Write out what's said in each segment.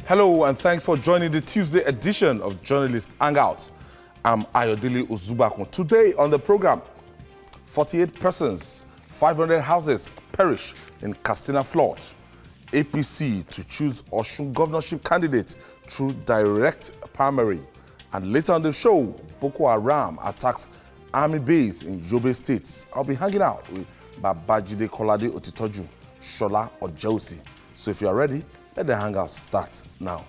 Hello and thanks for joining the Tuesday edition of Journalist Hangout. I'm Ayodele Ozubakun. Today on the program, 48 persons, 500 houses perish in Katsina flood. APC to choose Osun governorship candidate through direct primary. And later on the show, Boko Haram attacks army base in Yobe State. I'll be hanging out with Babajide Kolade Otitoju, Shola Ojeosi. So if you are ready, let the hangout start now.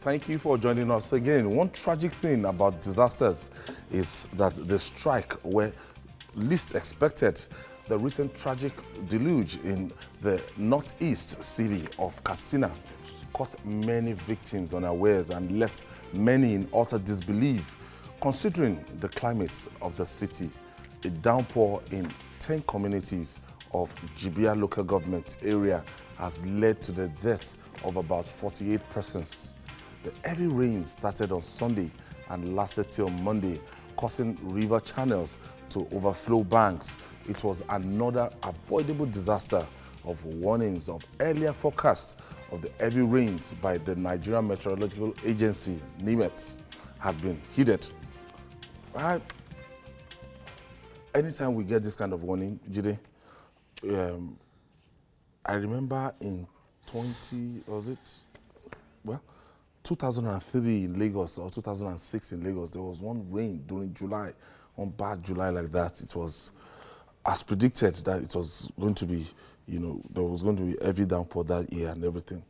Thank you for joining us again. One tragic thing about disasters is that the strike were least expected. The recent tragic deluge in the northeast city of Katsina caught many victims unawares and left many in utter disbelief. Considering the climate of the city, a downpour in 10 communities of Jibia local government area has led to the deaths of about 48 persons. The heavy rain started on Sunday and lasted till Monday, causing river channels to overflow banks. It was another avoidable disaster of warnings of earlier forecast of the heavy rains by the Nigerian Meteorological Agency, NIMET, had been heeded. Right. Anytime we get this kind of warning, Jide, I remember in 2003 in Lagos or 2006 in Lagos, there was one rain during July, one bad July like that. It was as predicted that it was going to be, there was going to be heavy downpour that year and everything.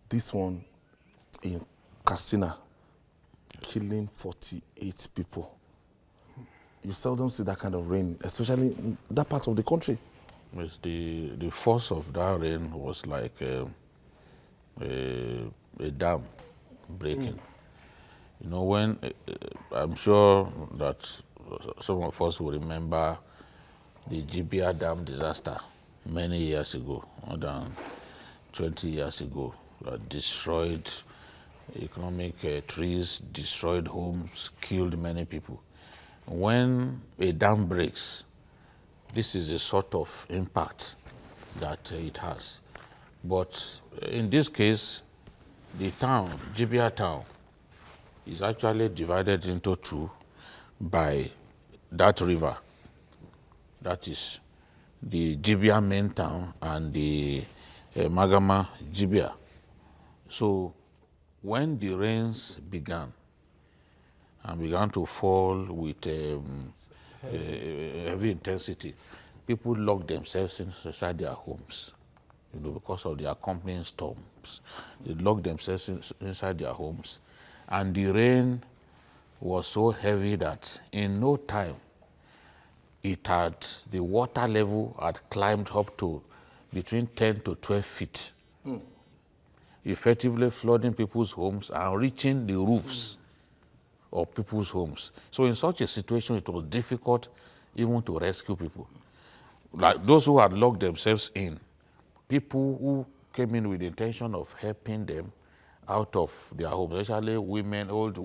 This one in Katsina, killing 48 people. You seldom see that kind of rain, especially in that part of the country. Yes, the force of that rain was like a dam breaking. When I'm sure that some of us will remember the Jibia Dam disaster many years ago, more than 20 years ago, that destroyed economic trees, destroyed homes, killed many people. When a dam breaks, this is the sort of impact that it has. But in this case, the town, Jibia town, is actually divided into two by that river. That is the Jibia main town and the Magama Jibia. So when the rains began to fall with heavy intensity, people locked themselves inside their homes, because of the accompanying storms. They locked themselves inside their homes, and the rain was so heavy that in no time, the water level had climbed up to between 10 to 12 feet, effectively flooding people's homes and reaching the roofs of people's homes. So in such a situation, it was difficult even to rescue people. Like those who had locked themselves in, people who came in with the intention of helping them out of their homes, especially women, old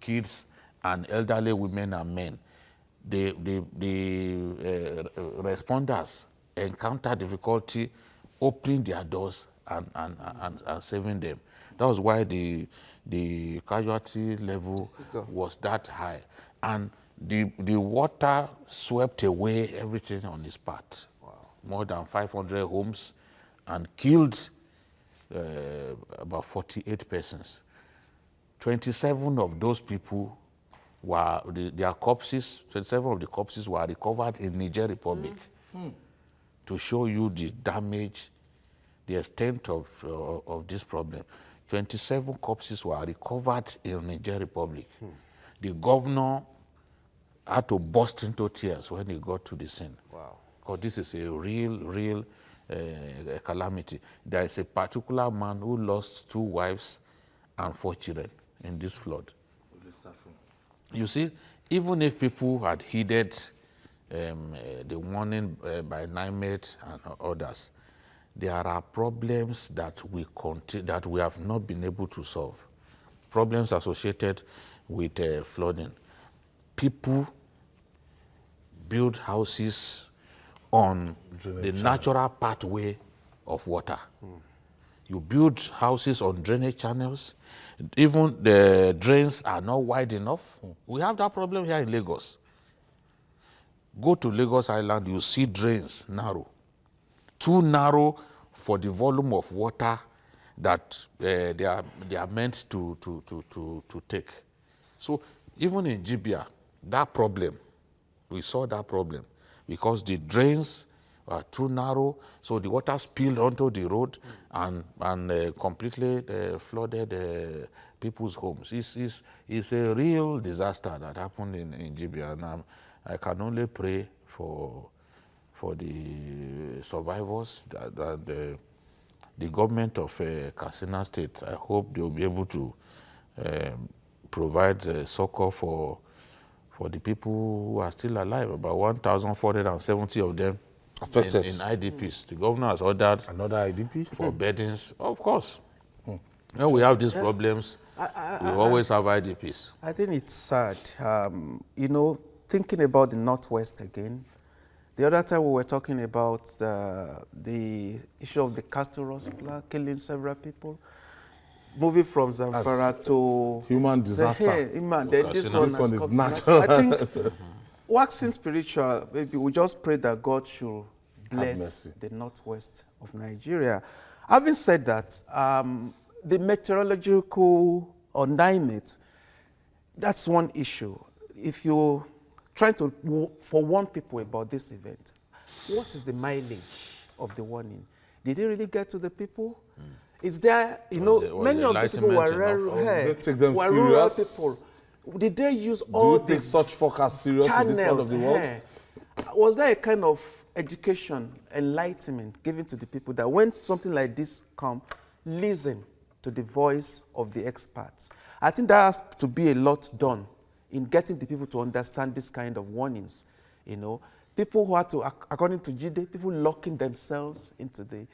kids, and elderly women and men. The responders encountered difficulty opening their doors and saving them. That was why the casualty level was that high. And the water swept away everything on its path. Wow. More than 500 homes and killed about 48 persons. 27 of those people were, their corpses, 27 of the corpses were recovered in Niger Republic to show you the damage, the extent of this problem. 27 corpses were recovered in Niger Republic. The governor had to burst into tears when he got to the scene. Wow. Because this is a real calamity. There is a particular man who lost 2 wives and 4 children in this flood. You see, even if people had heeded the warning by NIMET and others, there are problems that we have not been able to solve. problems associated with flooding. People build houses on the natural pathway of water. You build houses on drainage channels. Even the drains are not wide enough. We have that problem here in Lagos. Go to Lagos Island, you see drains narrow. Too narrow for the volume of water that they are meant to take. So even in Jibia, that problem, we saw that problem because the drains are too narrow, so the water spilled onto the road and completely flooded people's homes. It's a real disaster that happened in Jibia, and I can only pray for the survivors, that the government of Katsina State. I hope they will be able to provide succor for the people who are still alive, about 1,470 of them affected in IDPs. The governor has ordered another IDP for beddings. Of course. When we have these problems, we always have IDPs. I think it's sad. You know, thinking about the Northwest again, the other time we were talking about the issue of the castor killing several people. Moving from Zamfara to human disaster. This one is natural. I think waxing spiritual, maybe we just pray that God should bless the Northwest of Nigeria. Having said that, the meteorological or NIMET, that's one issue. If you're trying to forewarn people about this event, what is the mileage of the warning? Did it really get to the people? Is there, you know, many of these people were rural people. Did they use all the such forecast serious in this part of the world? Was there a kind of education, enlightenment given to the people that when something like this comes, listen to the voice of the experts? I think there has to be a lot done in getting the people to understand this kind of warnings. You know, people who had to, according to Jide, people locking themselves into the,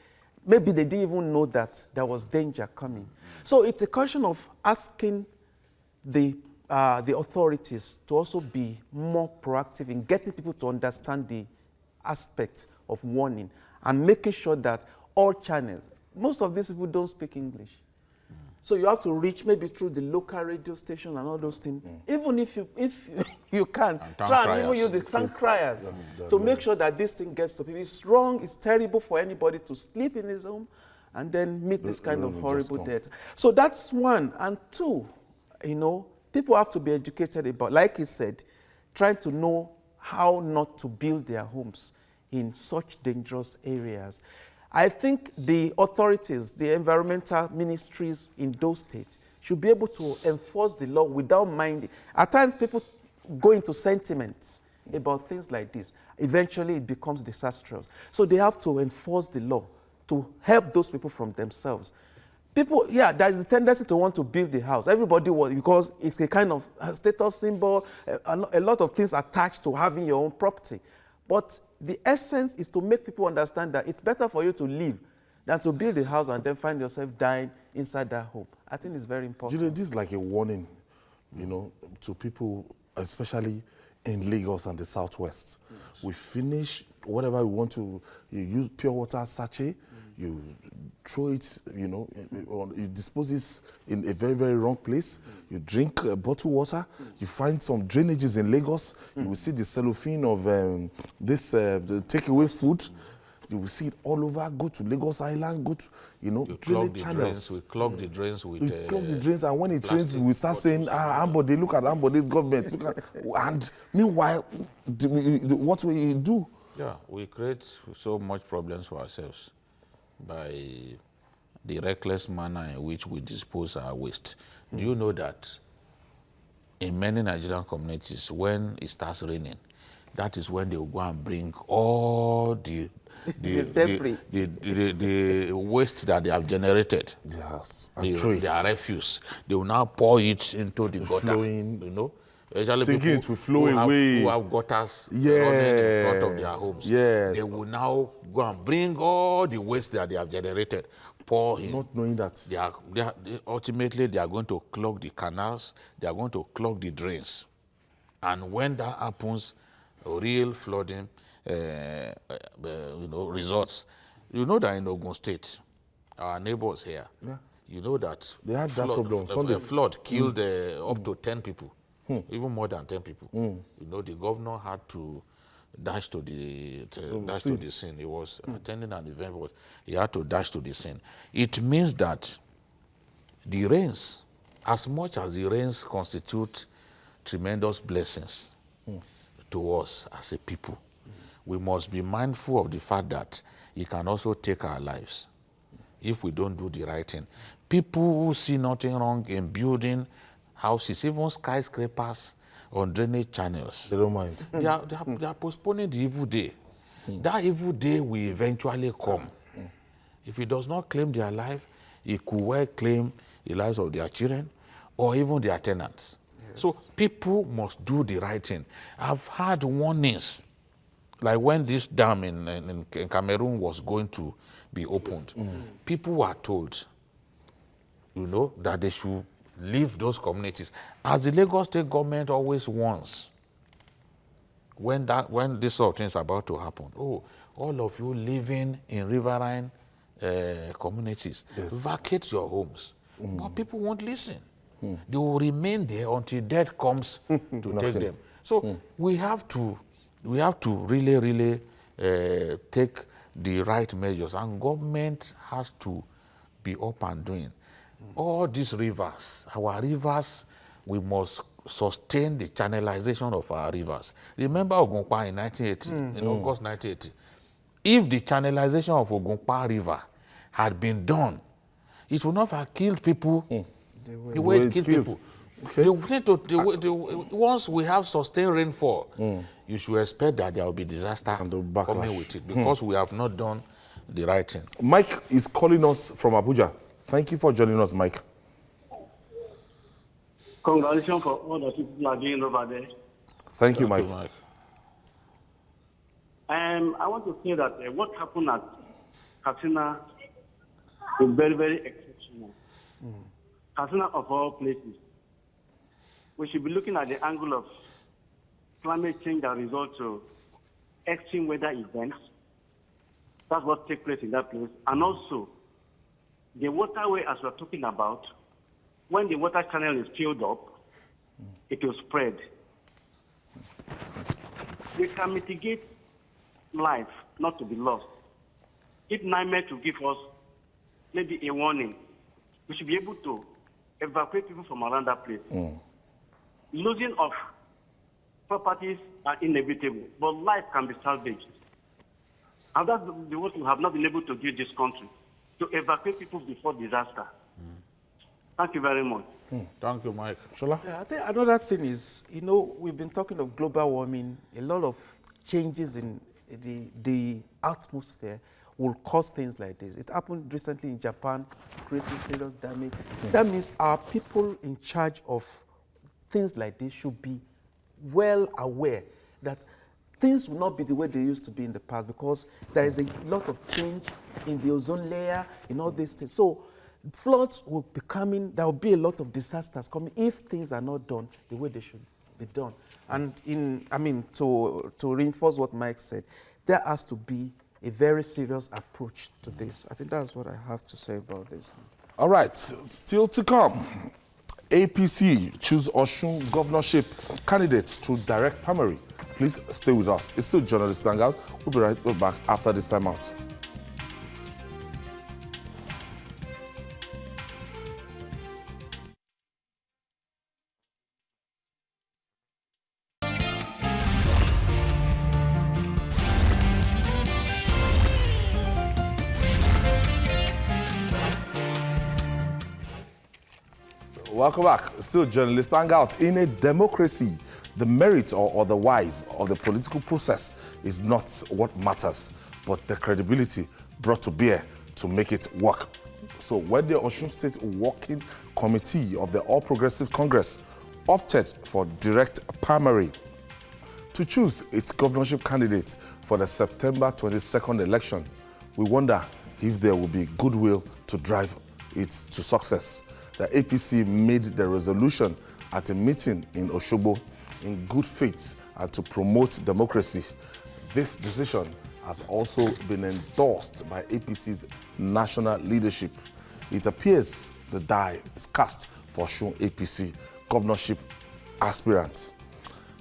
maybe they didn't even know that there was danger coming. So it's a question of asking the authorities to also be more proactive in getting people to understand the aspects of warning and making sure that all channels, most of these people don't speak English. So you have to reach maybe through the local radio station and all those things. Even if you can, try and even use the tank criers to make sure that this thing gets to people. It's wrong, it's terrible for anybody to sleep in his home and then meet this kind of horrible death. So that's one. And two, you know, people have to be educated about, like he said, trying to know how not to build their homes in such dangerous areas. I think the authorities, the environmental ministries in those states should be able to enforce the law without minding. At times people go into sentiments about things like this. Eventually it becomes disastrous. So they have to enforce the law to help those people from themselves. People, yeah, there is a tendency to want to build the house. Everybody wants, because it's a kind of status symbol, a lot of things attached to having your own property. But the essence is to make people understand that it's better for you to live than to build a house and then find yourself dying inside that home. I think it's very important. Jude, this is like a warning, you know, to people, especially in Lagos and the Southwest. We finish whatever we want to, you use pure water sachet, you throw it, you know, you dispose it in a very, very wrong place. You drink bottled water. You find some drainages in Lagos. You will see the cellophane of the takeaway food. You will see it all over. Go to Lagos Island, go to, you know, drainage channels. We clog the drains with we clog the drains, and when it rains, we start saying, Ambode, look at Ambode's government. Look at, and meanwhile, what we do? Yeah, we create so much problems for ourselves by the reckless manner in which we dispose our waste. Do you know that in many Nigerian communities, when it starts raining, that is when they will go and bring all the waste that they have generated, their refuse. They will now pour it into the gutter, flowing, you know. Especially thinking people it will flow away. Who have gutters running in front of their homes. Yes. They will now go and bring all the waste that they have generated, pour in. Not knowing that. Ultimately, they are going to clog the canals, they are going to clog the drains. And when that happens, real flooding results. You know that in Ogun State, our neighbors here, you know that they had that problem. A flood killed up to 10 people, even more than 10 people. You know, the governor had to dash to the scene. He was attending an event, but he had to dash to the scene. It means that the rains, as much as the rains constitute tremendous blessings to us as a people, we must be mindful of the fact that it can also take our lives if we don't do the right thing. People who see nothing wrong in building houses, even skyscrapers on drainage channels, they don't mind. They are postponing the evil day. That evil day will eventually come. If it does not claim their life, it could well claim the lives of their children or even their tenants. Yes. So people must do the right thing. I've had warnings, like when this dam in Cameroon was going to be opened, people were told, you know, that they should leave those communities. As the Lagos State government always warns, when this sort of thing is about to happen, oh, all of you living in riverine communities, vacate your homes. But people won't listen. They will remain there until death comes to take them. So we have to really take the right measures, and government has to be up and doing. All these rivers, our rivers, we must sustain the channelization of our rivers. Remember Ogunpa in 1980, in August 1980. If the channelization of Ogunpa River had been done, it would not have killed people the way it kills people. Okay. Once we have sustained rainfall, you should expect that there will be disaster coming with it, because we have not done the right thing. Mike is calling us from Abuja. Thank you for joining us, Mike. Congratulations for all the people are doing over there. Thank you, Mike. I want to say that what happened at Katsina is very, very exceptional. Katsina, of all places, we should be looking at the angle of climate change that results to extreme weather events. That's what takes place in that place. And also, the waterway, as we're talking about, when the water channel is filled up, it will spread. We can mitigate life not to be lost. If NIMET to give us maybe a warning, we should be able to evacuate people from around that place. Losing of properties are inevitable, but life can be salvaged. And that's what we have not been able to do in this country, to evacuate people before disaster. Thank you very much. Thank you, Mike. Shola? Yeah, I think another thing is, you know, we've been talking of global warming. A lot of changes in the atmosphere will cause things like this. It happened recently in Japan, creating serious damage. That means our people in charge of things like this should be well aware that things will not be the way they used to be in the past, because there is a lot of change in the ozone layer, in all these things. So floods will be coming, there will be a lot of disasters coming if things are not done the way they should be done. And to reinforce what Mike said, there has to be a very serious approach to this. I think that's what I have to say about this. All right, still to come. APC choose Osun governorship candidates through direct primary. Please stay with us. It's still Journalist Hangout. We'll be right back after this time out. Welcome back. Still Journalist Hangout. In a democracy, the merit or the wise of the political process is not what matters, but the credibility brought to bear to make it work. So when the Osun State Working Committee of the All Progressive Congress opted for direct primary to choose its governorship candidate for the September 22nd election, we wonder if there will be goodwill to drive it to success. The APC made the resolution at a meeting in Osogbo in good faith and to promote democracy. This decision has also been endorsed by APC's national leadership. It appears the die is cast for Osun APC governorship aspirants.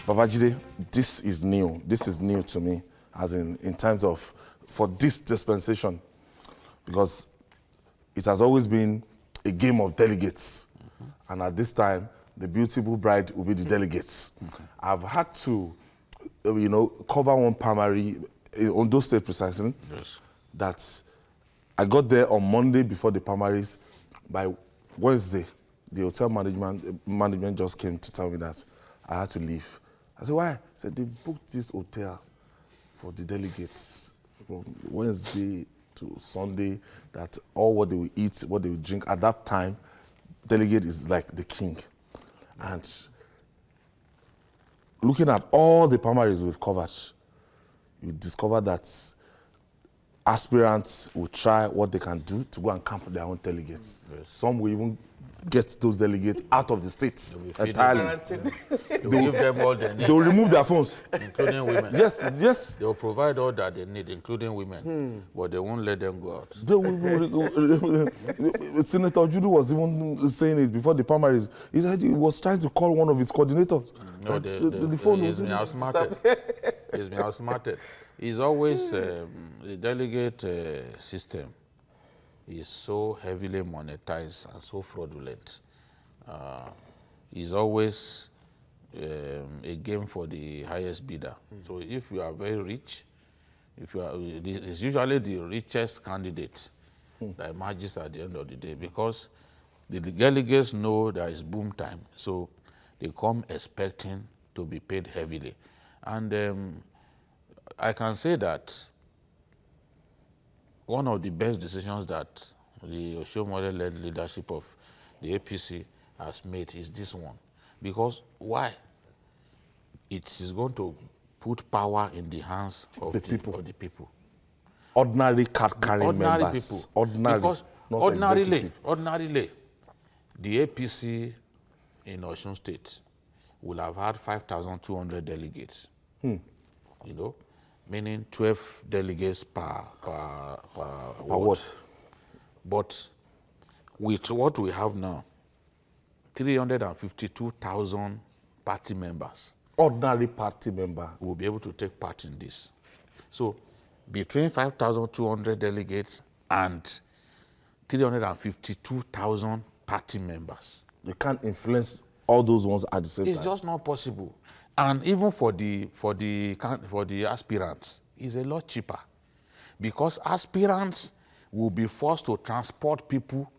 Babajide, this is new. This is new to me, as in terms of, for this dispensation, because it has always been a game of delegates. And at this time, the beautiful bride will be the delegates. I've had to, cover one primary on those State precisely. Yes. That I got there on Monday before the primaries. By Wednesday, the hotel management just came to tell me that I had to leave. I said, why? I said, they booked this hotel for the delegates from Wednesday to Sunday, that all what they will eat, what they will drink. At that time, delegate is like the king. And looking at all the primaries we've covered, you discover that aspirants will try what they can do to go and camp their own delegates. Yes. Some will even get those delegates out of the states entirely. They will give them all they need. They will remove their phones. Including women. Yes. They will provide all that they need, including women, but they won't let them go out. Senator Judu was even saying it before the primaries. He said he was trying to call one of his coordinators. No, the phone was been outsmarted. He's been outsmarted. He's always, the delegate system is so heavily monetized and so fraudulent. It's always a game for the highest bidder. So if you are very rich, it's usually the richest candidate that emerges at the end of the day, because the delegates know there is boom time, so they come expecting to be paid heavily. And I can say that one of the best decisions that the Oshomole-led leadership of the APC has made is this one. Because why? It is going to put power in the hands of the people. Ordinary card-carrying members. People. Because not executive. Ordinarily, the APC in Osun State will have had 5,200 delegates. Meaning 12 delegates per ward. But with what we have now, 352,000 party members. Ordinary party member will be able to take part in this. So between 5,200 delegates and 352,000 party members. You can't influence all those ones at the same time. It's just not possible. And even for the aspirants, it's a lot cheaper, because aspirants will be forced to transport people,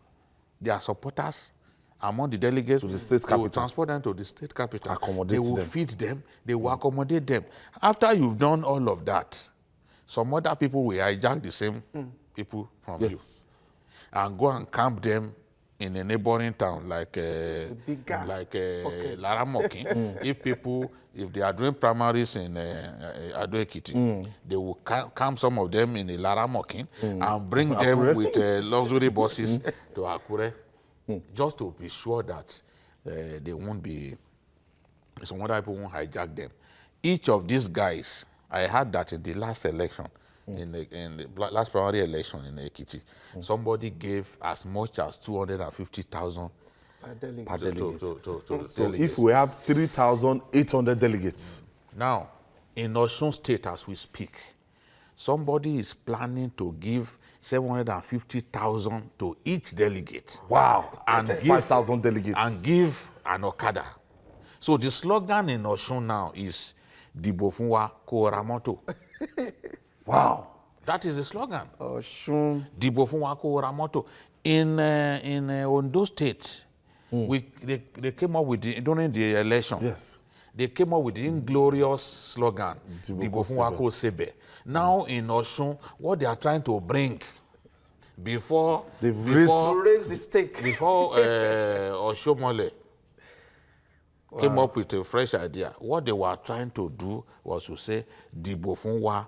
their supporters, among the delegates to the state capital. They will transport them to the state capital. Accommodate them. They will feed them. They will accommodate them. After you've done all of that, some other people will hijack the same people from you and go and camp them in a neighboring town like Laramokin. If they are doing primaries in Ado Ekiti, they will camp some of them in Laramokin and bring them with luxury buses to Akure, just to be sure that they won't be, some other people won't hijack them. Each of these guys, I heard that in the last election, in the last primary election in Ekiti, somebody gave as much as 250,000 per delegate. To so delegates. If we have 3,800 delegates. Now, in Osun State as we speak, somebody is planning to give 750,000 to each delegate. Wow. And 5,000 delegates. And give an Okada. So the slogan in Osun now is Dibo Funwa Ko Ramoto. Wow. That is the slogan. Osun. Dibo Funwa Ko Ramoto. In Ondo State, they came up with during the election. Yes. They came up with the inglorious slogan, Dibo Funwa Ko Sebe. Now in Osun, what they are trying to bring before raise the stake. Before Oshomole came up with a fresh idea, what they were trying to do was to say Dibo Funwa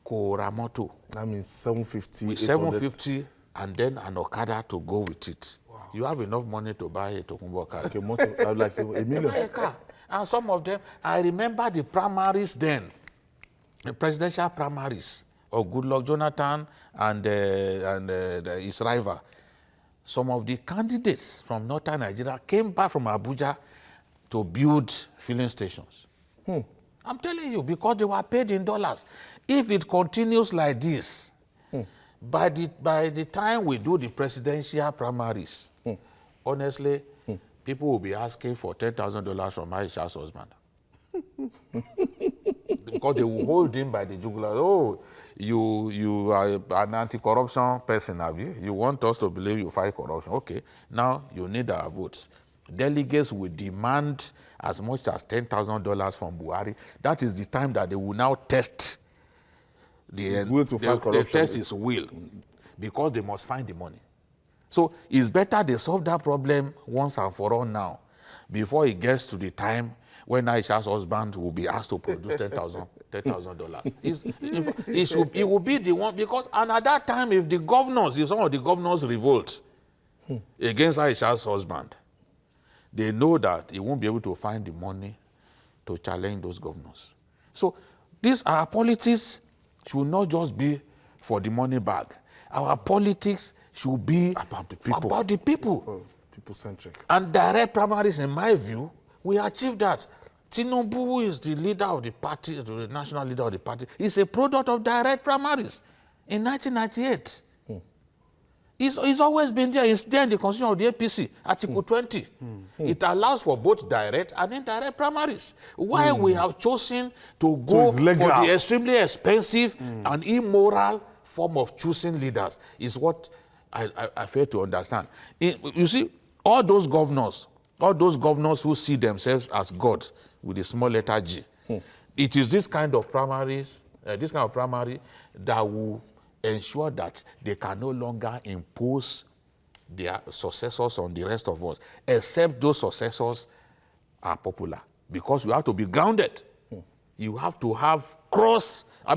Ko Ramoto. That means 750, 750 and then an Okada to go with it. Wow. You have enough money to buy a Tokunbo car. Like a motor, like a million. Buy a car. And some of them, I remember the primaries then, the presidential primaries of Goodluck Jonathan and his rival. Some of the candidates from northern Nigeria came back from Abuja to build filling stations. I'm telling you, because they were paid in dollars. If it continues like this, by the time we do the presidential primaries, honestly, people will be asking for $10,000 from Aisha's husband. Because they will hold him by the jugular. Oh, you are an anti-corruption person, have you? You want us to believe you fight corruption. Okay, now you need our votes. Delegates will demand as much as $10,000 from Buhari. That is the time that they will now test the will to fight corruption. They test his will, because they must find the money. So it's better they solve that problem once and for all now, before it gets to the time when Aisha's husband will be asked to produce $10,000. It will be the one, because, and at that time, if some of the governors revolt against Aisha's husband, they know that he won't be able to find the money to challenge those governors. So our politics should not just be for the money bag. Our politics should be about the people. People-centric. And direct primaries, in my view, we achieved that. Tinubu, who is the leader of the party, the national leader of the party, is a product of direct primaries in 1998. It's always been there. It's there in the constitution of the APC, Article 20. It allows for both direct and indirect primaries. Why we have chosen to go for the extremely expensive and immoral form of choosing leaders is what I fail to understand. You see, all those governors who see themselves as God with a small letter G, it is this kind of primary that will ensure that they can no longer impose their successors on the rest of us, except those successors are popular. Because you have to be grounded. You have to have cross-state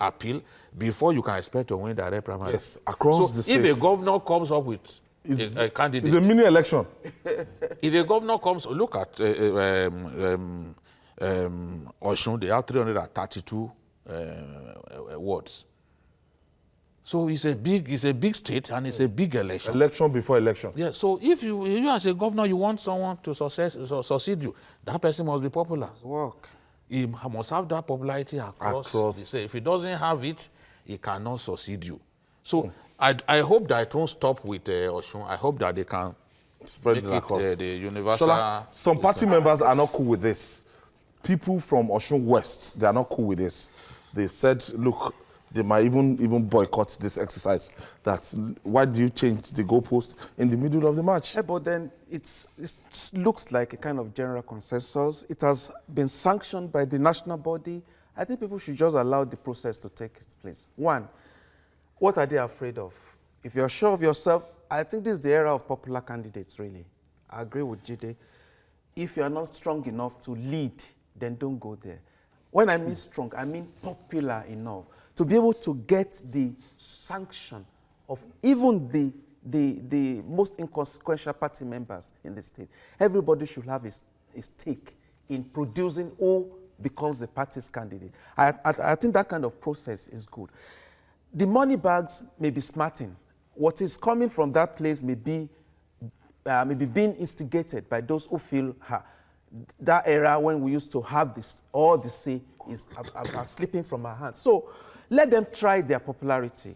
appeal before you can expect to win direct primary. Yes, across the states. If a governor comes up with a candidate... It's a mini election. If a governor comes... Look at Osun, they have 332 wards. So it's a big state and it's a big election. Election before election. Yeah. So if you as a governor, you want someone to succeed you, that person must be popular. Work. He must have that popularity across. The state. If he doesn't have it, he cannot succeed you. So I hope that it won't stop with Osun. I hope that they can spread it across. The universal. Shola, some party members are not cool with this. People from Osun West, they are not cool with this. They said, look, they might even boycott this exercise. Why do you change the goalpost in the middle of the match? Yeah, but then it looks like a kind of general consensus. It has been sanctioned by the national body. I think people should just allow the process to take its place. One, what are they afraid of? If you're sure of yourself, I think this is the era of popular candidates, really. I agree with Jide. If you're not strong enough to lead, then don't go there. When I mean strong, I mean popular enough to be able to get the sanction of even the most inconsequential party members in the state. Everybody should have a stake in producing who becomes the party's candidate. I think that kind of process is good. The money bags may be smarting. What is coming from that place may be being instigated by those who feel that era when we used to have this, all the say is slipping from our hands. So let them try their popularity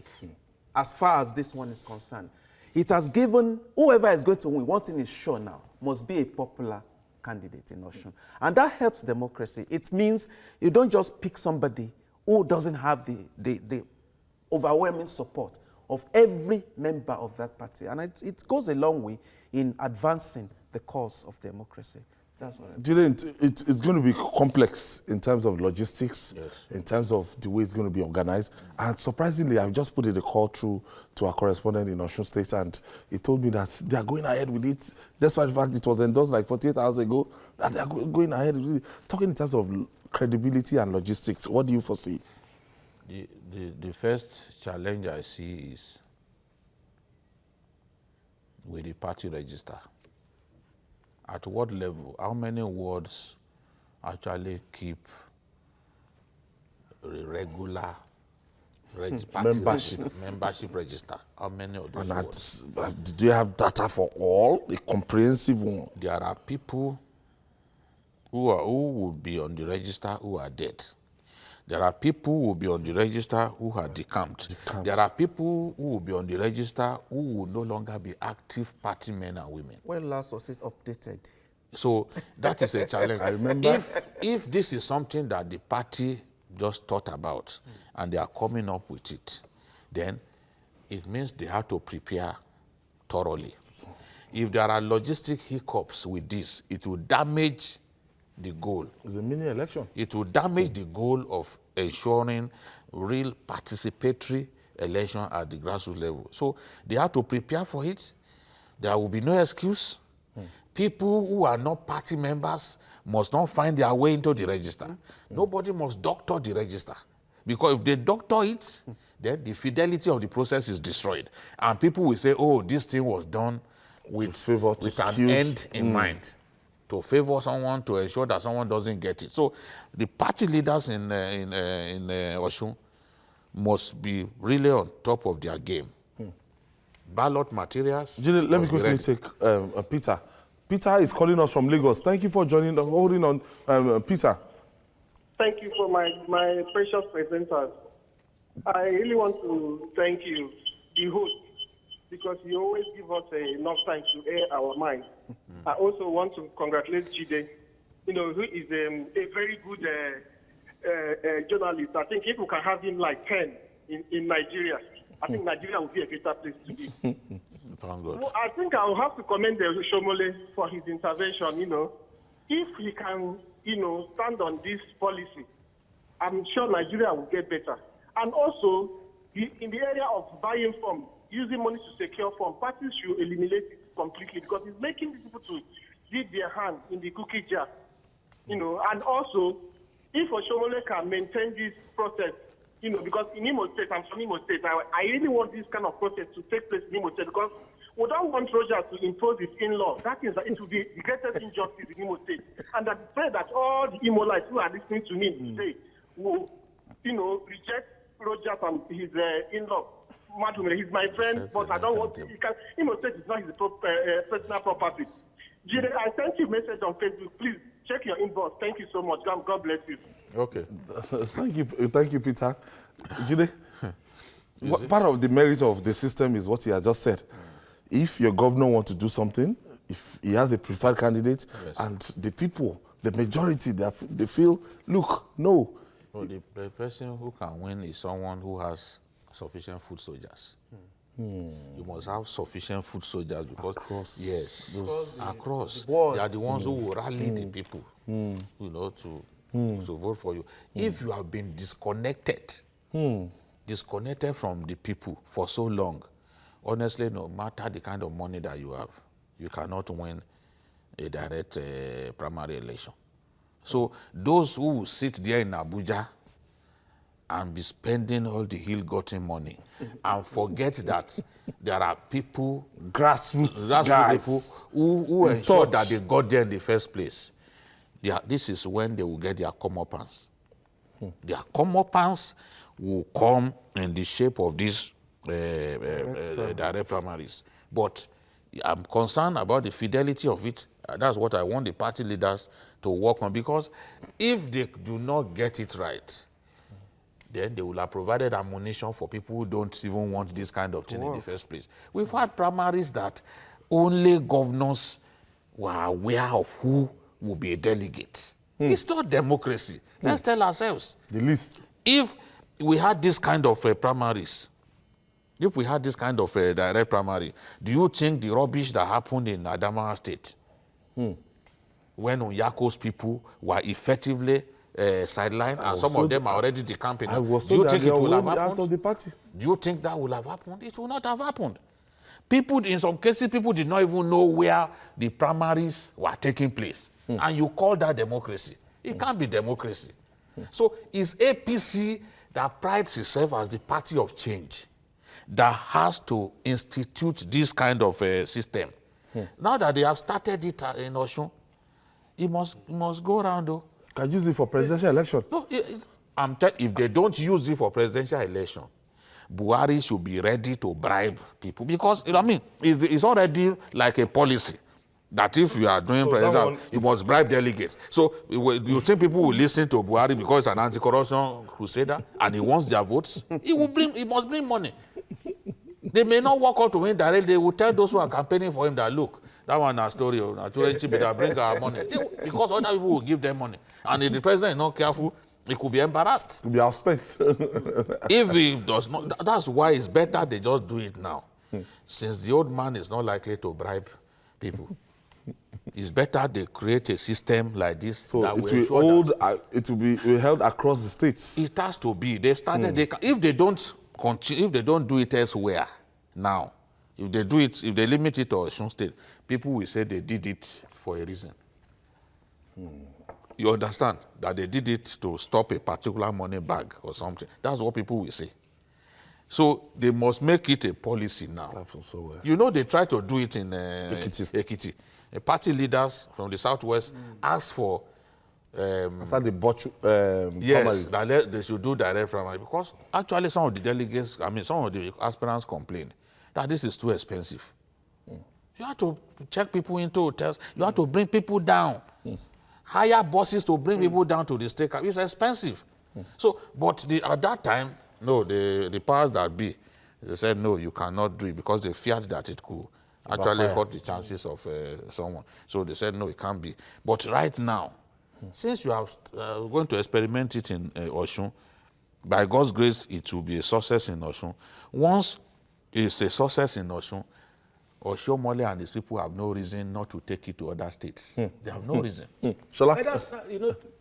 as far as this one is concerned. It has given whoever is going to win, one thing is sure now, must be a popular candidate in Osun. And that helps democracy. It means you don't just pick somebody who doesn't have the overwhelming support of every member of that party. And it goes a long way in advancing the cause of democracy. That's what it's going to be complex in terms of logistics, in terms of the way it's going to be organized. And surprisingly, I've just put in a call through to our correspondent in Osun State, and he told me that they are going ahead with it, despite the fact it was endorsed like 48 hours ago, that they are going ahead with it. Talking in terms of credibility and logistics, what do you foresee? The first challenge I see is with the party register. At what level? How many wards actually keep a regular membership register? How many of those wards? Do you have data for all? A comprehensive one? There are people who will be on the register who are dead. There are people who will be on the register who are decamped. There are people who will be on the register who will no longer be active party men and women. When last was it updated? So that is a challenge. I remember. If this is something that the party just thought about and they are coming up with it, then it means they have to prepare thoroughly. If there are logistic hiccups with this, it will damage the goal. It's a mini election. It will damage the goal of ensuring real participatory election at the grassroots level. So they have to prepare for it. There will be no excuse. People who are not party members must not find their way into the register. Nobody must doctor the register. Because if they doctor it, then the fidelity of the process is destroyed. And people will say, oh, this thing was done with an end in mind. To favor someone, to ensure that someone doesn't get it. So the party leaders in Osun must be really on top of their game. Ballot materials. Jide, let me quickly take Peter. Peter is calling us from Lagos. Thank you for holding on, Peter. Thank you for my precious presenters. I really want to thank you, the host, because you always give us enough time to air our minds. I also want to congratulate Jide, who is a very good journalist. I think if we can have him like 10 in Nigeria, I think Nigeria will be a better place to be. Well, I think I will have to commend Shomole for his intervention. If he can, stand on this policy, I'm sure Nigeria will get better. And also, in the area of buying form, using money to secure form, parties should eliminate it completely because it's making people to dip their hand in the cookie jar. And also, if Oshomole can maintain this process, because in Imo State, I'm from Imo State, I really want this kind of process to take place in Imo State because we don't want Roger to impose his in-law. That is, it will be the greatest injustice in Imo State. And I pray that all the Imolites who are listening to me today will, reject Roger and his in-law. He's my friend, but I don't want to. Imo State is not his personal property. Jide, I sent you a message on Facebook. Please check your inbox. Thank you so much. God bless you. Okay. Thank you, Peter. Jide, part of the merit of the system is what he has just said. If your governor wants to do something, if he has a preferred candidate, and the people, the majority, they feel, look, no. Well, the person who can win is someone who has sufficient foot soldiers. You must have sufficient foot soldiers because across they are the ones who will rally the people, to vote for you. If you have been disconnected from the people for so long, honestly, no matter the kind of money that you have, you cannot win a direct primary election. So those who sit there in Abuja and be spending all the ill-gotten money and forget that there are people, grassroots guys, people who ensure that they got there in the first place. This is when they will get their comeuppance. Their comeuppance will come in the shape of these direct primaries. But I'm concerned about the fidelity of it. That's what I want the party leaders to work on, because if they do not get it right, then they will have provided ammunition for people who don't even want this kind of thing in the first place. We've had primaries that only governors were aware of who will be a delegate. It's not democracy. Let's tell ourselves. The list. If we had this kind of primaries, if we had this kind of direct primary, do you think the rubbish that happened in Adamawa State, when Onyako's people were effectively sidelined, and some of them are already decamping? Do you think it will have happened? Out of the party. Do you think that will have happened? It will not have happened. People, in some cases, people did not even know where the primaries were taking place. And you call that democracy. It can't be democracy. So it's APC that prides itself as the party of change that has to institute this kind of system. Now that they have started it in Osun, it must go around though. Can use it for presidential election. No, if they don't use it for presidential election, Buhari should be ready to bribe people because, I mean, it's already like a policy that if you are doing presidential, you must bribe delegates. So you think people will listen to Buhari because he's an anti-corruption crusader and he wants their votes? He must bring money. They may not walk out to him directly. They will tell those who are campaigning for him that, look, that one is a story. That bring our money. Because other people will give them money. And if the president is not careful, he could be embarrassed. It could be outspent. If he does not, that's why it's better they just do it now. Since the old man is not likely to bribe people. It's better they create a system like this. So that it will be held across the states. It has to be. They started. If they don't continue, if they don't do it elsewhere now, if they limit it to Osun State, people will say they did it for a reason. You understand that they did it to stop a particular money bag or something. That's what people will say. So they must make it a policy now. You know, they try to do it in Ekiti. Party leaders from the southwest asked for after the yes, that they should do direct primary because actually some of the delegates, some of the aspirants complained that this is too expensive. You have to check people into hotels. You have to bring people down. Hire buses to bring people down to the state. It's expensive. So, but at that time, no, the powers that be, they said, no, you cannot do it because they feared that it could actually hurt the chances of someone. So they said, no, it can't be. But right now, since you are going to experiment it in Osun, by God's grace, it will be a success in Osun. Once it's a success in Osun, Oshomole and his people have no reason not to take it to other states. They have no reason.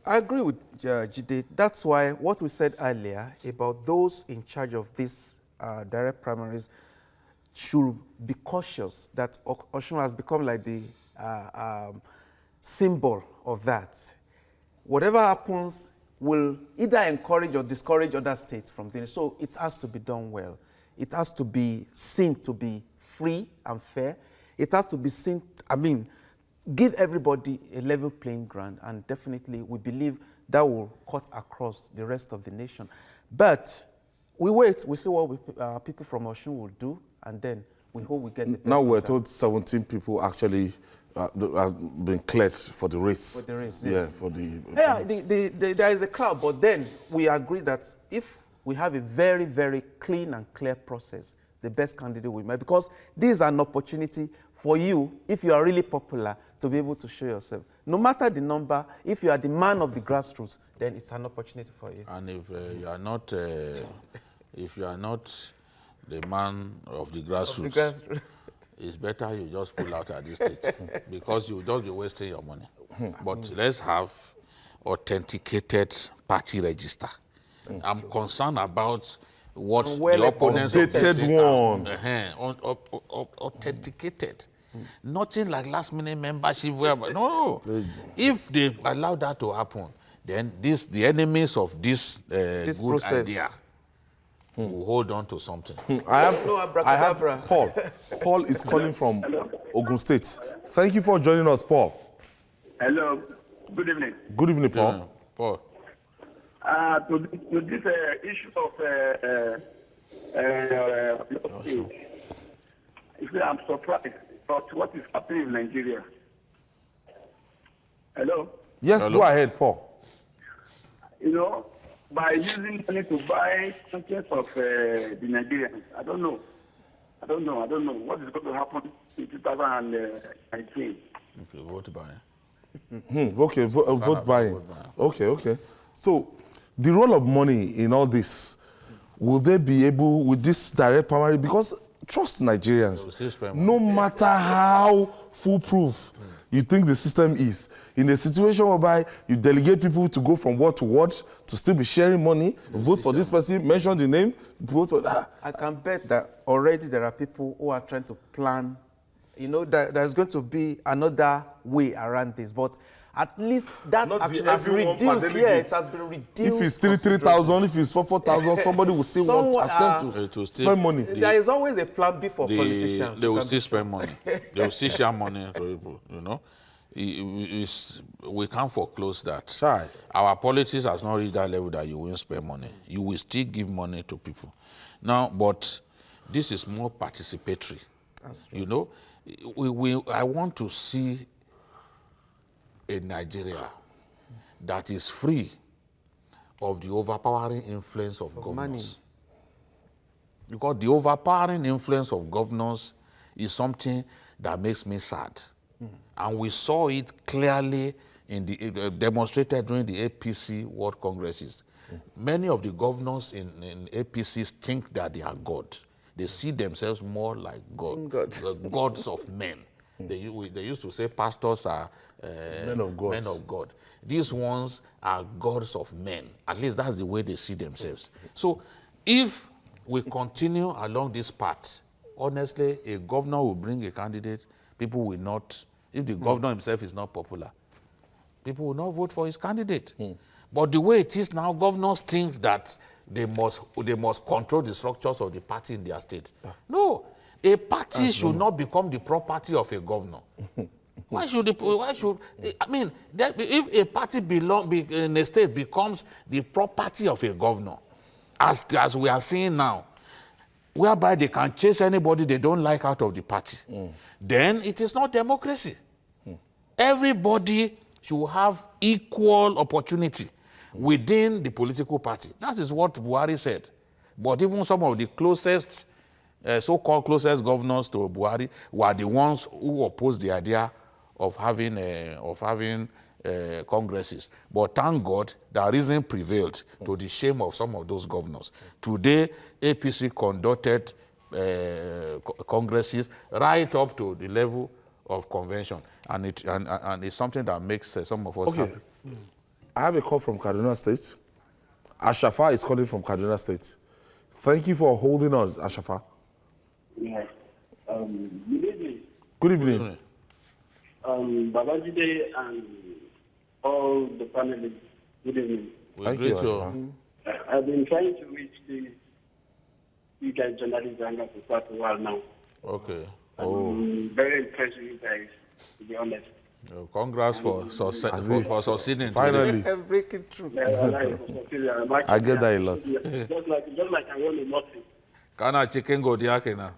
I agree with Jide. That's why what we said earlier about those in charge of these direct primaries should be cautious that Osun has become like the symbol of that. Whatever happens will either encourage or discourage other states from things. So it has to be done well. It has to be seen to be free and fair. It has to be seen, give everybody a level playing ground, and definitely we believe that will cut across the rest of the nation. But we wait, we see what people from Osun will do, and then we hope we get the best. Now we're told 17 people actually have been cleared for the race. For the race, yes. There is a crowd, but then we agree that if we have a very, very clean and clear process, the best candidate will emerge, because this is an opportunity for you, if you are really popular, to be able to show yourself. No matter the number, if you are the man of the grassroots, then it's an opportunity for you. And if you are not, the man of the grassroots, it's better you just pull out at this stage because you'll just be wasting your money. But let's have authenticated party register. I'm concerned about what the opponents authenticated. Nothing like last-minute membership. No. If they allow that to happen, then the enemies of this good process idea will hold on to something. I have Paul. Paul is calling from Ogun State. Thank you for joining us, Paul. Hello. Good evening. Good evening, Paul. Paul. To this issue of I'm surprised about what is happening in Nigeria. Hello? Yes, Hello? Go ahead, Paul. By using money to buy conscience of the Nigerians, I don't know what is going to happen in 2019. Okay, vote buying. Okay, vote buying. Okay. So, the role of money in all this, will they be able, with this direct primary, because trust Nigerians, no matter how foolproof you think the system is, in a situation whereby you delegate people to go from ward to ward to still be sharing money, vote for this person, mention the name, vote for that. I can bet that already there are people who are trying to plan, that there's going to be another way around this. But At least that Not the action has everyone per reduced. Yeah, delegate. it has been reduced. If it's 3,000, if it's 4,000, somebody will still want attempt It to will still- spend money. There is always a plan B for politicians. They will You can still be sure. spend money. They will still share money to people, you know. We can't foreclose that. Chai. Our politics has not reached that level that you will spend money. You will still give money to people. Now, but this is more participatory. You know, I want to see a Nigeria that is free of the overpowering influence of governors. Because the overpowering influence of governors is something that makes me sad. And we saw it clearly demonstrated during the APC World Congresses. Many of the governors in APCs think that they are God. They see themselves more like God, gods of men. They used to say pastors are Men of God. These ones are gods of men. At least that's the way they see themselves. So if we continue along this path, honestly, a governor will bring a candidate, people will not, if the governor himself is not popular, people will not vote for his candidate. But the way it is now, governors think that they must control the structures of the party in their state. No, a party should not become the property of a governor. If a party in a state becomes the property of a governor, as we are seeing now, whereby they can chase anybody they don't like out of the party, then it is not democracy. Everybody should have equal opportunity within the political party. That is what Buhari said. But even some of the closest, so-called closest governors to Buhari were the ones who opposed the idea of having congresses. But thank God that reason prevailed to the shame of some of those governors. Today, APC conducted congresses right up to the level of convention, and it's something that makes some of us happy. I have a call from Kaduna State. Ashafa is calling from Kaduna State. Thank you for holding on, Ashafa. Yeah. Good evening. Good evening. Babajide and all the panelists, good evening. Thank you, Ashafa. I've been trying to reach you guys journalists Hangout for quite a while now. Okay. I'm very impressed with you guys, to be honest. Congrats for succeeding. Finally. Breaking through. I get that a lot. Just like I won a lottery. Kana chicken go diakena.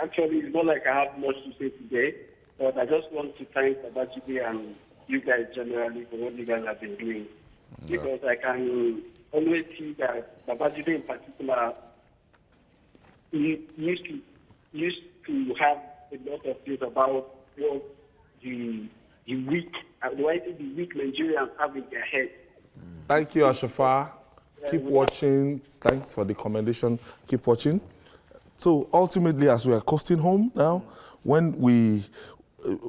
Actually, it's not like I have much to say today, but I just want to thank Babajide and you guys generally for what you guys have been doing. Because I can always see that Babajide in particular used to have a lot of things about what the weak Nigerians have in their head. Thank you, Ashafa. Keep watching. Thanks for the commendation. Keep watching. So ultimately, as we are coasting home now, when we,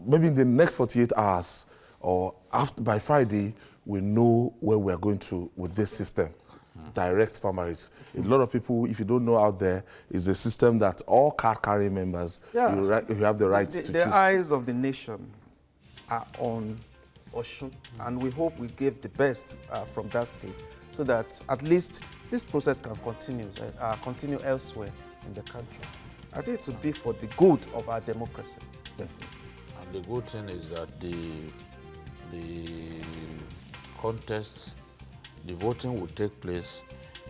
maybe in the next 48 hours or by Friday, we know where we are going to with this system. Direct primaries. A lot of people, if you don't know out there, is a system that all card-carrying members, you have the right to choose. The eyes of the nation are on Osun, and we hope we give the best from that state so that at least this process can continue elsewhere in the country. I think it would be for the good of our democracy, definitely. And the good thing is that the contest, the voting will take place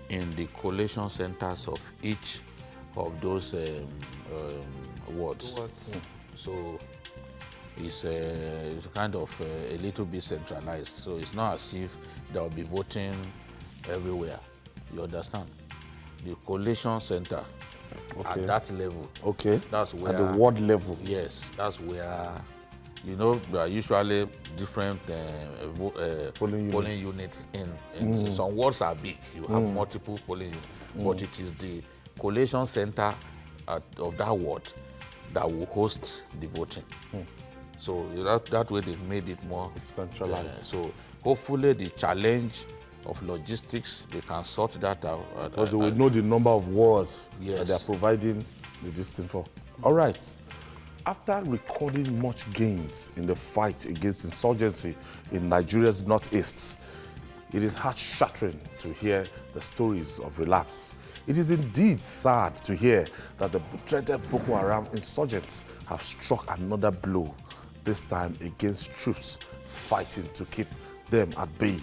in the collation centers of each of those wards. So it's kind of a little bit centralized. So it's not as if there will be voting everywhere. You understand? The collation center at that level. Okay. That's where. At the ward level. Yes, that's where. You know, there are usually different polling units in some wards are big. You have multiple polling units, but it is the collation center of that ward that will host the voting. So that way they've made it more centralized. So hopefully the challenge of logistics, they can sort that out. Because they will know the number of wards Yes. that they are providing the this thing for. All right. After recording much gains in the fight against insurgency in Nigeria's northeast, it is heart-shattering to hear the stories of relapse. It is indeed sad to hear that the dreaded Boko Haram insurgents have struck another blow, this time against troops fighting to keep them at bay.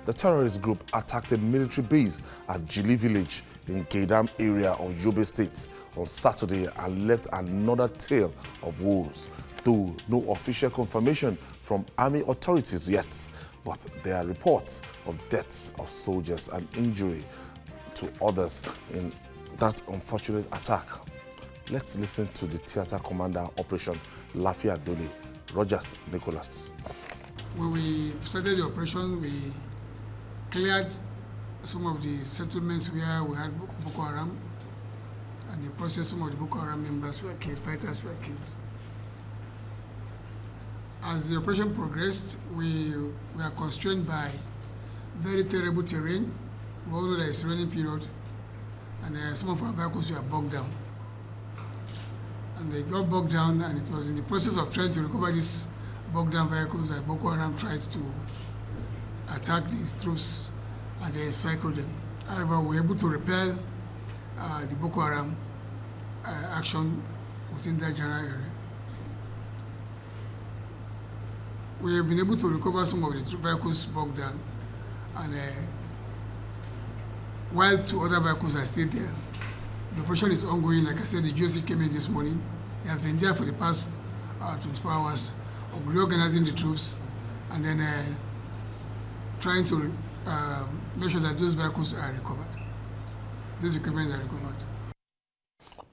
The terrorist group attacked a military base at Jili village in Gaidam area of Yobe State on Saturday and left another tale of woes, though no official confirmation from army authorities yet, but there are reports of deaths of soldiers and injury to others in that unfortunate attack. Let's listen to the theater commander Operation Lafia Dole, Rogers Nicholas. When we started the operation, we cleared some of the settlements where we had Boko Haram, and in the process some of the Boko Haram members were killed, fighters were killed. As the operation progressed, we were constrained by very terrible terrain. We all know that it's a rainy period, and some of our vehicles were bogged down. And they got bogged down, and it was in the process of trying to recover these bogged down vehicles that Boko Haram tried to attack the troops and they encircled them. However, we were able to repel the Boko Haram action within that general area. We have been able to recover some of the vehicles bogged down, and while 2 other vehicles are still there. The operation is ongoing. Like I said, the GOC came in this morning. It has been there for the past 24 hours of reorganizing the troops and then trying to make sure that those vehicles are recovered. Those equipment are recovered.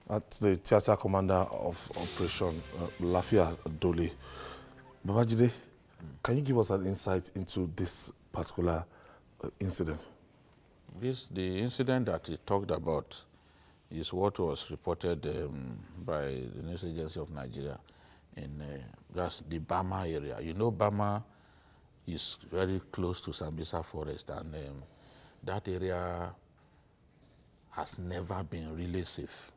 That's the theater commander of Operation Lafia Dole. Babajide, can you give us an insight into this particular incident? The incident that he talked about is what was reported by the News Agency of Nigeria in that's the Bama area. You know, Bama is very close to Sambisa Forest, and that area has never been really safe.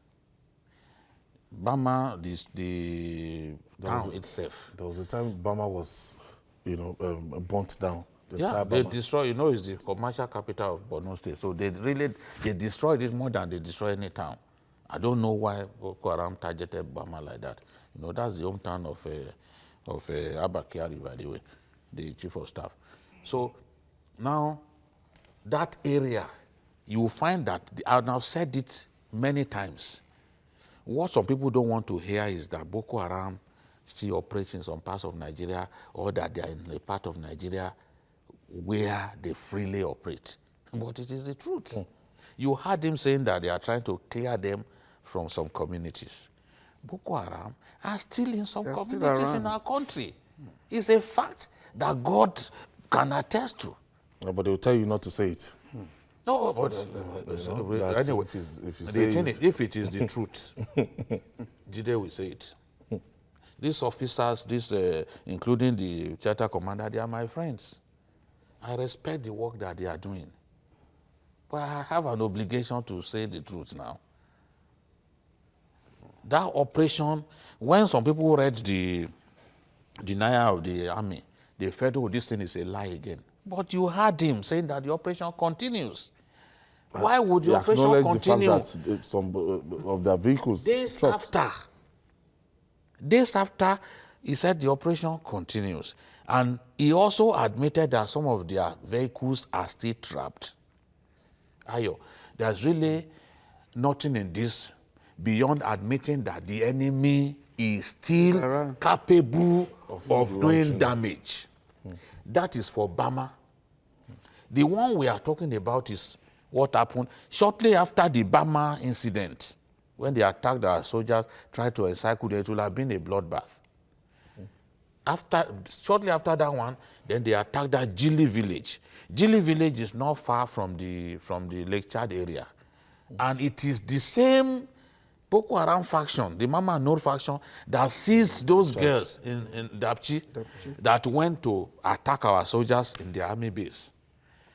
Bama, the town itself. There was a time Bama was, burnt down. They destroyed, it's the commercial capital of Borno State. So they destroyed it more than they destroy any town. I don't know why Boko Haram targeted Bama like that. That's the hometown of Abba Kyari, by the way, the chief of staff. So now, that area, you will find that, I've now said it many times, what some people don't want to hear is that Boko Haram still operates in some parts of Nigeria, or that they are in a part of Nigeria where they freely operate. But it is the truth. You heard him saying that they are trying to clear them from some communities. Boko Haram are still in some communities in our country. It's a fact that God can attest to. No, but they will tell you not to say it. No, but anyway, if it is the truth, Jide will say it. These officers, including the theater commander, they are my friends. I respect the work that they are doing. But I have an obligation to say the truth now. That operation, when some people read the denial of the army, they felt, oh, this thing is a lie again. But you heard him saying that the operation continues. Why would the operation continue? The fact that some of their vehicles Days after, he said the operation continues. And he also admitted that some of their vehicles are still trapped. Ayo, there's really nothing in this beyond admitting that the enemy is still capable of doing damage. That is for Bama. The one we are talking about is what happened shortly after the Bama incident. When they attacked our soldiers, tried to encircle them, it would have been a bloodbath. Shortly after that one, then they attacked that Jili village. Jili village is not far from the Lake Chad area. And it is the same Boko Haram faction, the Mama Nur faction, that seized those girls in Dapchi that went to attack our soldiers in the army base.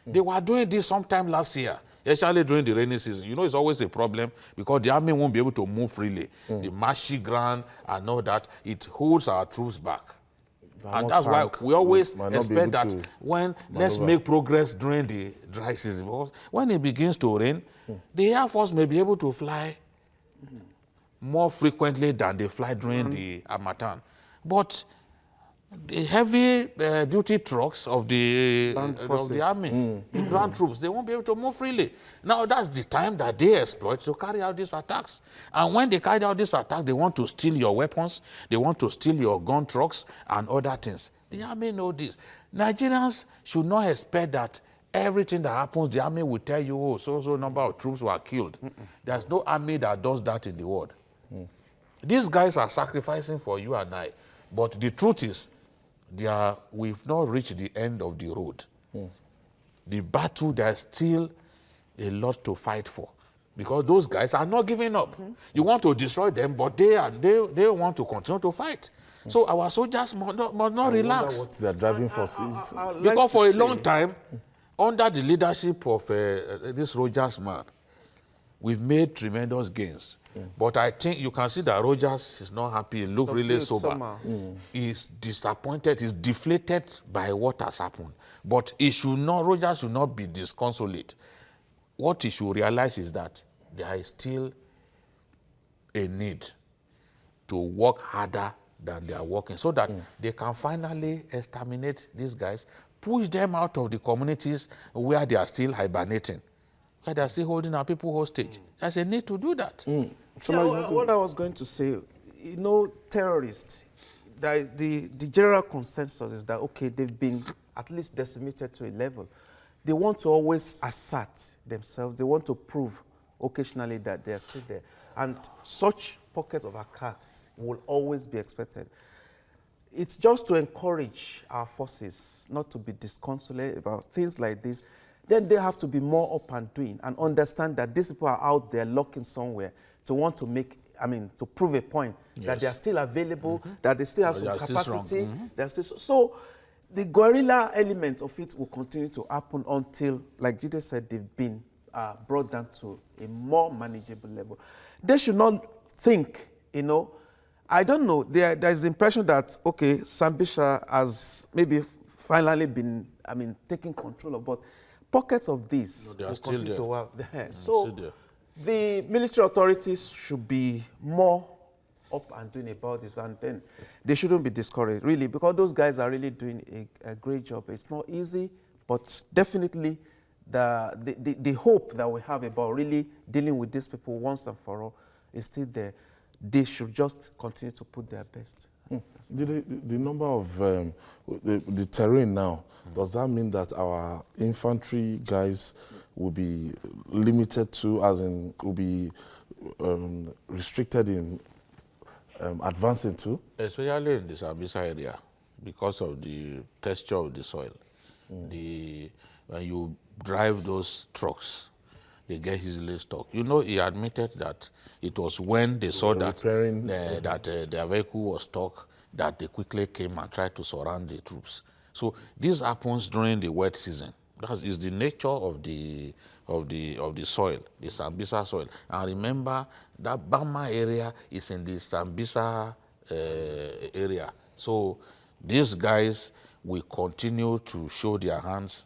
They were doing this sometime last year, especially during the rainy season. You know, it's always a problem because the army won't be able to move freely. The marshy ground and all that, it holds our troops back. And that's why we always expect that when let's make progress during the dry season. Because when it begins to rain, the Air Force may be able to fly more frequently than they fly during the Harmattan. But the heavy duty trucks of the army, the ground troops, they won't be able to move freely. Now that's the time that they exploit to carry out these attacks. And when they carry out these attacks, they want to steal your weapons, they want to steal your gun trucks and other things. The army know this. Nigerians should not expect that everything that happens, the army will tell you, oh, so number of troops were killed. There's no army that does that in the world. These guys are sacrificing for you and I. But the truth is, we've not reached the end of the road. The battle, there's still a lot to fight for. Because those guys are not giving up. You want to destroy them, but they want to continue to fight. So our soldiers must not relax. What their driving force is. Because for a long time, under the leadership of this Rogers man, we've made tremendous gains. But I think you can see that Rogers is not happy. He looks really sober. He's disappointed. He's deflated by what has happened. But Rogers should not be disconsolate. What he should realize is that there is still a need to work harder than they are working so that they can finally exterminate these guys, push them out of the communities where they are still hibernating, where they are still holding our people hostage. There's a need to do that. What I was going to say, you know, terrorists, the general consensus is that, okay, they've been at least decimated to a level. They want to always assert themselves. They want to prove occasionally that they are still there. And such pockets of attacks will always be expected. It's just to encourage our forces not to be disconsolate about things like this. Then they have to be more up and doing and understand that these people are out there lurking somewhere to want to to prove a point that they are still available, that they still have some capacity. So the guerrilla element of it will continue to happen until, like Jide said, they've been brought down to a more manageable level. They should not think, you know, I don't know, there's the impression that, okay, Sambisa has maybe finally been, taking control of, but pockets of this will continue to work there. So the military authorities should be more up and doing about this, and then they shouldn't be discouraged, really, because those guys are really doing a great job. It's not easy, but definitely the hope that we have about really dealing with these people once and for all is still there. They should just continue to put their best. The number of the terrain now, does that mean that our infantry guys will be limited to, as in, will be restricted in advancing to? Especially in the Sambisa area, because of the texture of the soil. When you drive those trucks, they get easily stuck. You know, he admitted that it was when they saw that their vehicle was stuck that they quickly came and tried to surround the troops. So this happens during the wet season. That is the nature of the soil, the Sambisa soil. And remember that Bama area is in the Sambisa area. So these guys will continue to show their hands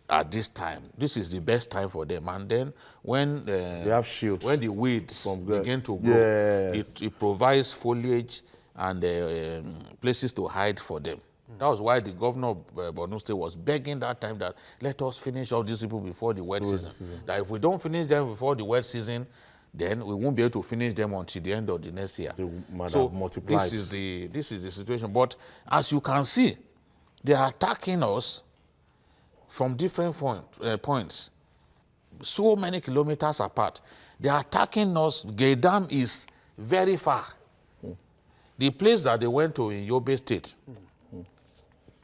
at this time. This is the best time for them. And then when they have shields, when the weeds begin to grow, it provides foliage and places to hide for them. That was why the governor of Borno State was begging that time that let us finish all these people before the wet season. That if we don't finish them before the wet season, then we won't be able to finish them until the end of the next year. So multiplied. This is the situation. But as you can see, they are attacking us from different points, so many kilometers apart. They are attacking us. Gaydam is very far. The place that they went to in Yobe State,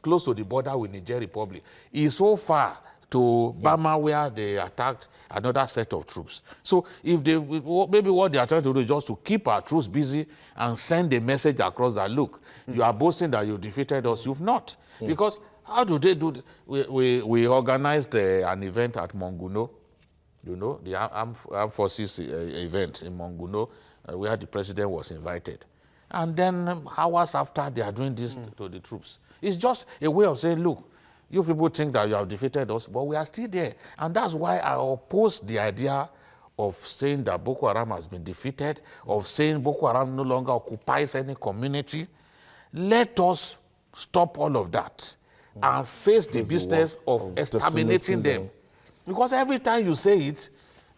close to the border with Niger Republic, is so far to Bama where they attacked another set of troops. So if maybe what they are trying to do is just to keep our troops busy and send a message across that, look, you are boasting that you defeated us, you've not. Because how do they do this? We organized an event at Monguno You know, the armed forces event in Monguno, where the president was invited. And then hours after, they are doing this to the troops. It's just a way of saying, look, you people think that you have defeated us, but we are still there. And that's why I oppose the idea of saying that Boko Haram has been defeated, of saying Boko Haram no longer occupies any community. Let us stop all of that and face the business of exterminating them. Because every time you say it,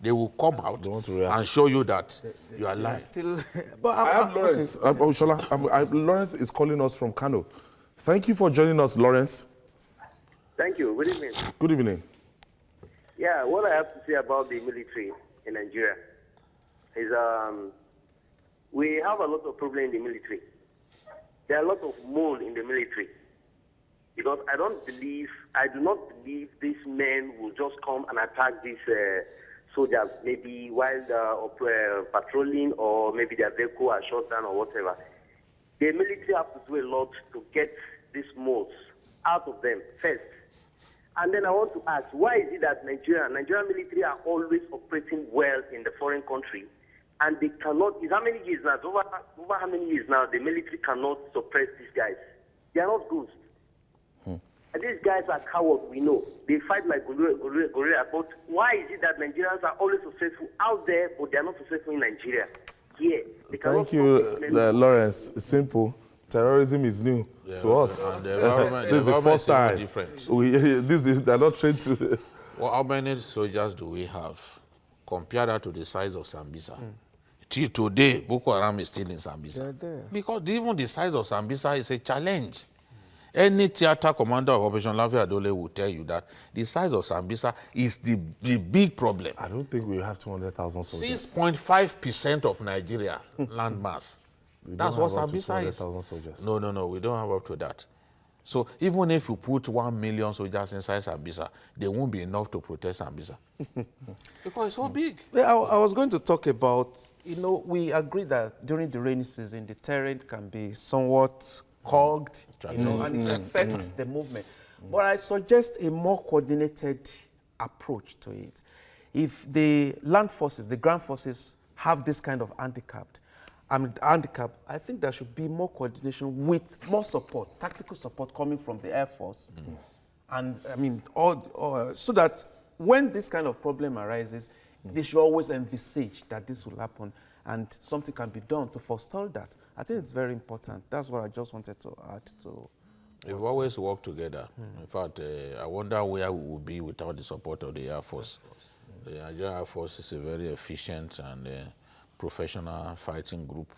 they will come out and show you that you are lying. But I have Lawrence. Lawrence is calling us from Kano. Thank you for joining us, Lawrence. Thank you. Good evening. Good evening. Yeah, what I have to say about the military in Nigeria is we have a lot of problems in the military. There are a lot of mold in the military. Because I do not believe these men will just come and attack these soldiers, maybe while they're patrolling, or maybe their vehicle are shot down or whatever. The military have to do a lot to get these molds out of them first. And then I want to ask, why is it that Nigerian military are always operating well in the foreign country, and they cannot, it's how many years now, over how many years now, the military cannot suppress these guys? They are not ghosts. And these guys are cowards, we know. They fight like gorilla. But why is it that Nigerians are always successful out there, but they are not successful in Nigeria? Here, thank you, Lawrence. It's simple. Terrorism is new to us. This is the first time. They're not trained to. Well, how many soldiers do we have? Compare that to the size of Sambisa. Till today, Boko Haram is still in Sambisa. Because even the size of Sambisa is a challenge. Any theater commander of Operation Lafayette Adole will tell you that the size of Sambisa is the big problem. I don't think we have 200,000 soldiers. 6.5% of Nigeria land mass. That's what Sambisa is. Soldiers. No, we don't have up to that. So even if you put 1 million soldiers inside Sambisa, they won't be enough to protect Sambisa. Because it's so big. Yeah, I was going to talk about, we agree that during the rainy season, the terrain can be somewhat clogged, and it affects the movement. But I suggest a more coordinated approach to it. If the land forces, the ground forces have this kind of handicap, I think there should be more coordination with more support, tactical support coming from the Air Force. And I mean, so that when this kind of problem arises, they should always envisage that this will happen and something can be done to forestall that. I think it's very important. That's what I just wanted to add to. We've always worked together. In fact, I wonder where we would be without the support of the Air Force. The Nigerian Air Force is a very efficient and professional fighting group.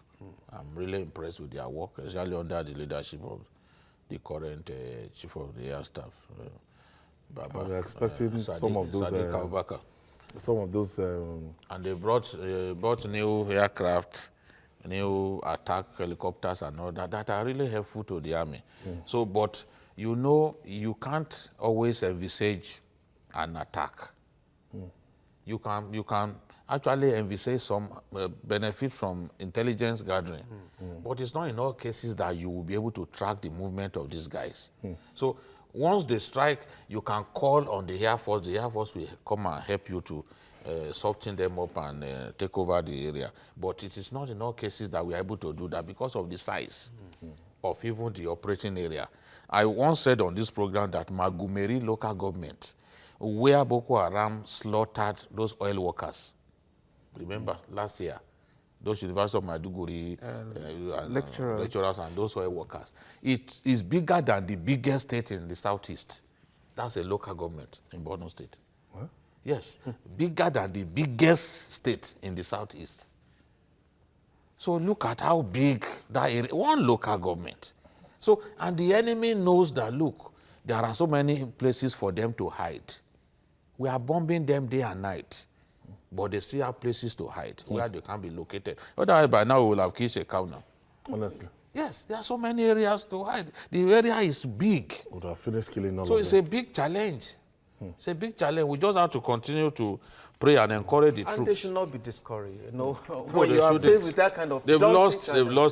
I'm really impressed with their work, especially under the leadership of the current Chief of the Air Staff. We're expecting some of those. And they brought new aircraft, new attack helicopters and all that are really helpful to the army. So, but you can't always envisage an attack. You can actually envisage some benefit from intelligence gathering, but it's not in all cases that you will be able to track the movement of these guys. So once they strike, you can call on the Air Force. The Air Force will come and help you to soften them up and take over the area. But it is not in all cases that we are able to do that because of the size of even the operating area. I once said on this program that Magumeri local government, where Boko Haram slaughtered those oil workers, remember last year, those University of Maiduguri lecturers and those oil workers, it is bigger than the biggest state in the southeast. That's a local government in Borno State. What? Yes, bigger than the biggest state in the southeast. So look at how big that area, one local government. So, and the enemy knows that, look, there are so many places for them to hide. We are bombing them day and night, but they still have places to hide where they can be located. Otherwise, by now, we will have killed a cow now. Honestly. Yes, there are so many areas to hide. The area is big. We would have finished killing all of So them. it's a big challenge. It's a big challenge. We just have to continue to pray and encourage the troops. And they should not be discouraged. When you are faced with that kind of they've lost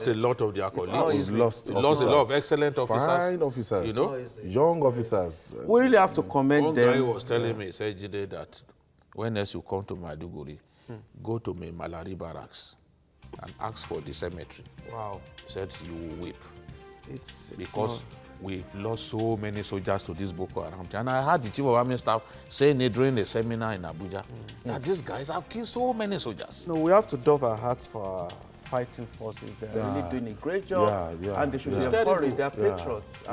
a lot of their colleagues. They've lost a lot of excellent officers. Fine officers. Young officers. We really have to commend One them. guy was telling me, he said, Jide, that when else you come to Maiduguri, go to my Malari barracks and ask for the cemetery. Wow. He said you will weep. It's Because we've lost so many soldiers to this Boko Haram. And I heard the chief of army staff saying it during a seminar in Abuja that these guys have killed so many soldiers. No, we have to dove our hearts for our fighting forces. They're really doing a great job, and they should be encouraged. They're patriots.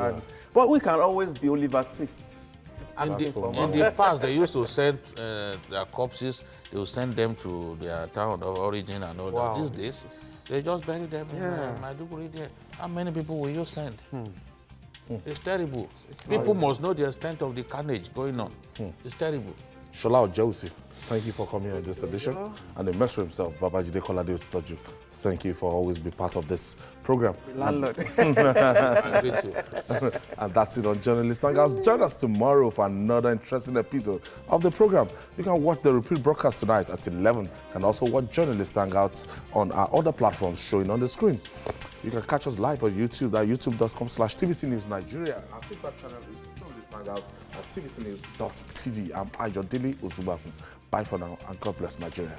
But we can always be Oliver Twists. In the past, they used to send their corpses, they would send them to their town of origin and all that. These days, they just bury them in Maiduguri there. How many people will you send? It's terrible. People must know the extent of the carnage going on. It's terrible. Shola Josie, thank you for coming on this edition. And the master himself, Babajide Kolade Otoju, thank you for always being part of this program. Landlord. And that's it on Journalist Hangouts. Join us tomorrow for another interesting episode of the program. You can watch the repeat broadcast tonight at 11 and also watch Journalist Hangouts on our other platforms showing on the screen. You can catch us live on YouTube at youtube.com/TVC News Nigeria. Our feedback channel is Journalist Hangouts at tvcnews.tv. I'm Ayodele Ozubaku. Bye for now and God bless Nigeria.